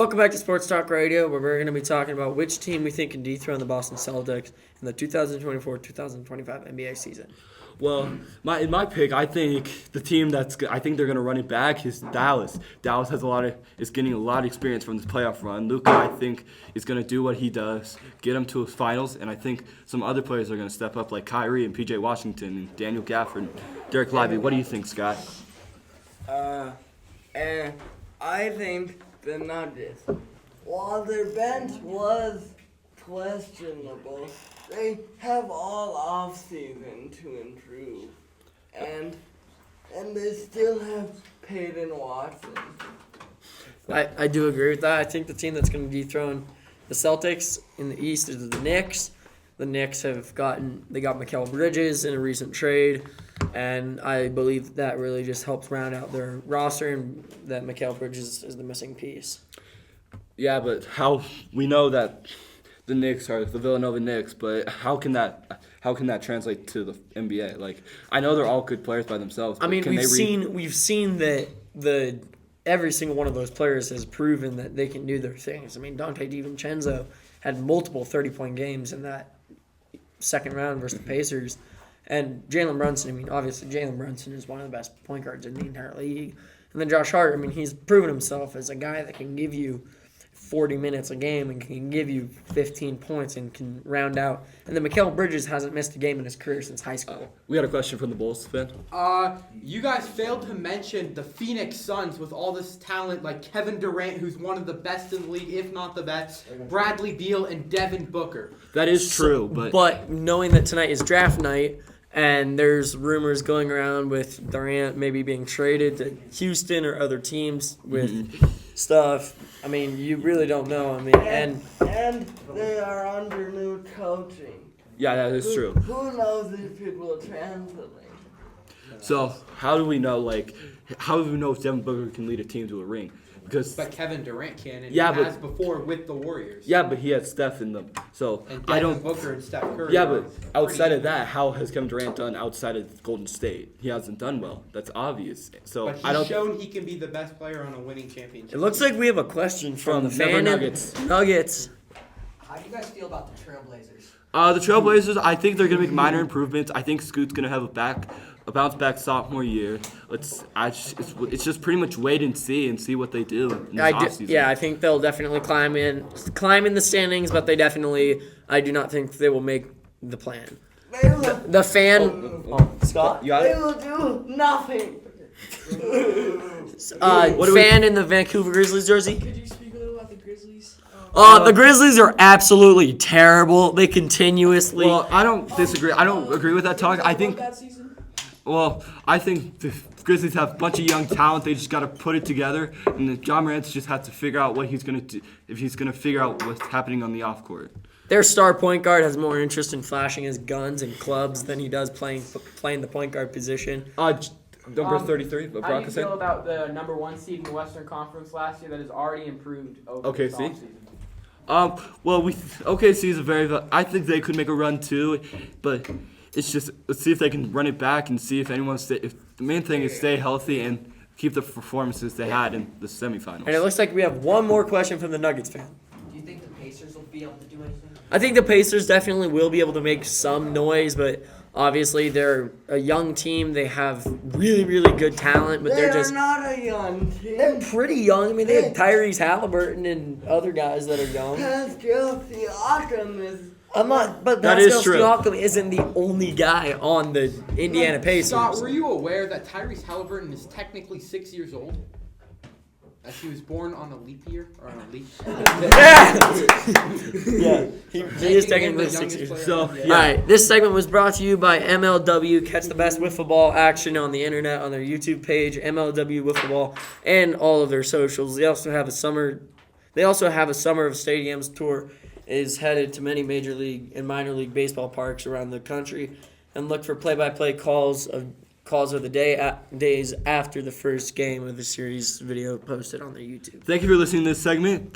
welcome back to Sports Talk Radio, where we're going to be talking about which team we think can dethrone the Boston Celtics in the 2024-2025 NBA season. Well, in my pick, I think the team I think they're gonna run it back is Dallas. Dallas is getting a lot of experience from this playoff run. Luka, I think, is gonna do what he does, get them to the finals, and I think some other players are gonna step up, like Kyrie and PJ Washington and Daniel Gafford and Derek Lively. What do you think, Scott? And I think the Nuggets, while their bench was questionable, they have all off-season to improve. And they still have Peyton Watson. I do agree with that. I think the team that's going to dethrone the Celtics in the East is the Knicks. The Knicks got Mikal Bridges in a recent trade, and I believe that really just helps round out their roster, and that Mikal Bridges is the missing piece. Yeah, but how we know that the Knicks are the Villanova Knicks, but how can that translate to the NBA? Like, I know they're all good players by themselves. I mean, we've seen that every single one of those players has proven that they can do their things. I mean, Dante DiVincenzo had multiple 30-point games in that second round versus the Pacers, and Jalen Brunson. I mean, obviously Jalen Brunson is one of the best point guards in the entire league. And then Josh Hart. I mean, he's proven himself as a guy that can give you 40 minutes a game and can give you 15 points and can round out. And then Mikal Bridges hasn't missed a game in his career since high school. We got a question from the Bulls, Ben. You guys failed to mention the Phoenix Suns with all this talent, like Kevin Durant, who's one of the best in the league, if not the best, Bradley Beal, and Devin Booker. That is true, but knowing that tonight is draft night, and there's rumors going around with Durant maybe being traded to Houston or other teams with stuff. I mean, you really don't know. I mean, and they are under new coaching. Yeah, that is true. Who knows if it will translate? So how do we know? How do we know if Devin Booker can lead a team to a ring? But Kevin Durant can, and yeah, he has before with the Warriors. Yeah, but he had Steph in them. So and Devin Booker and Steph Curry. Yeah, but outside of that, how has Kevin Durant done outside of Golden State? He hasn't done well. That's obvious. So but he's shown he can be the best player on a winning championship. It looks like we have a question from the fan Nuggets. Nuggets. How do you guys feel about the Trailblazers? The Trailblazers, I think they're going to make minor improvements. I think Scoot's going to have a bounce back sophomore year. It's just pretty much wait and see what they do in this offseason. Yeah, I think they'll definitely climb in the standings, but I do not think they will make the plan. The fan, Scott? They will do nothing. Fan in the Vancouver Grizzlies jersey. Could you speak a little about the Grizzlies? The Grizzlies are absolutely terrible. They continuously. Well, I don't disagree. I don't agree with that talk. I think the Grizzlies have a bunch of young talent. They just got to put it together, and John Morant just has to figure out what he's going to do, if he's going to figure out what's happening on the off court. Their star point guard has more interest in flashing his guns and clubs than he does playing the point guard position. Number 33. What How Brock do you is saying? feel about the number one seed in the Western Conference last year that has already improved over this offseason? OKC is I think they could make a run too, but it's just let's see if they can run it back and see if anyone the main thing is stay healthy and keep the performances they had in the semifinals. And it looks like we have one more question from the Nuggets fan. Do you think the Pacers will be able to do anything? I think the Pacers definitely will be able to make some noise, but obviously they're a young team. They have really, really good talent, but they're just not a young team. they're pretty young. I mean, they have Tyrese Halliburton and other guys that are young. Pascal Siakam is. But That Pascal is true. Siakam isn't the only guy on the Indiana Pacers. Scott, were you aware that Tyrese Halliburton is technically 6 years old? As he was born on a leap year? Or on a leap? Yeah, he is technically 6 years. So, All right, this segment was brought to you by MLW. Catch the best wiffle ball action on the internet on their YouTube page, MLW Wiffle Ball, and all of their socials. They also have a summer of stadiums tour is headed to many major league and minor league baseball parks around the country, and look for play-by-play calls of the days after the first game of the series video posted on their YouTube. thank you for listening to this segment.